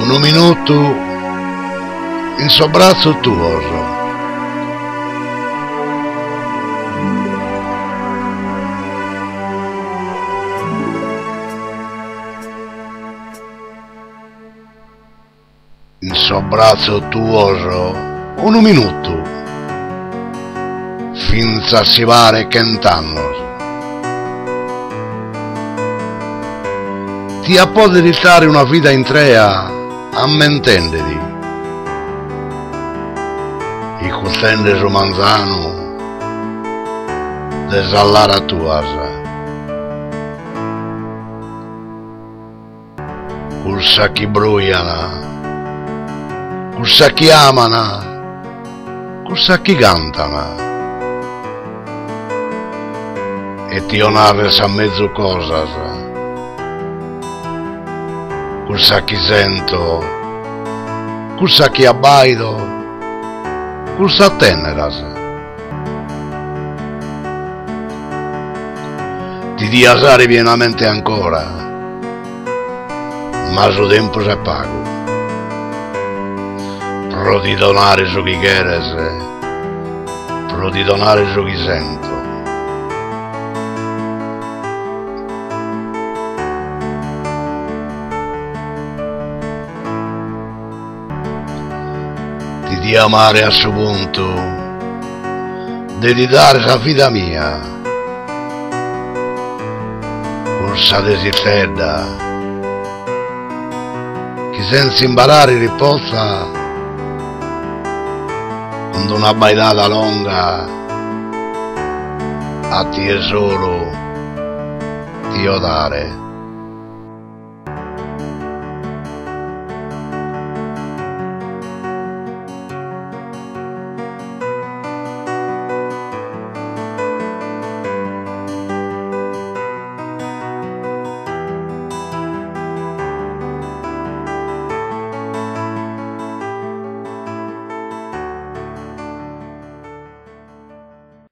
Un minuto in suo braccio tuo. In suo braccio tuoso, un minuto, finza arrivare cantando. Ti ha potuto stare una vita intera a mentenditi. I custende su manzano, desallara tuasa. Cursa chi bruiana, cursa chi amana, cursa chi cantana. E ti onares a mezzo cosas, cursa chi sento, cursa chi abbaido, cursa teneras. Ti diasare pienamente ancora, ma su tempo se pago. Pro di donare su chi queres, pro di donare su chi sento. Di amare a suo punto, di dare la vita mia, corsa desitterda, che senza imparare riposa, con una bailata lunga, a te solo, Dio dare.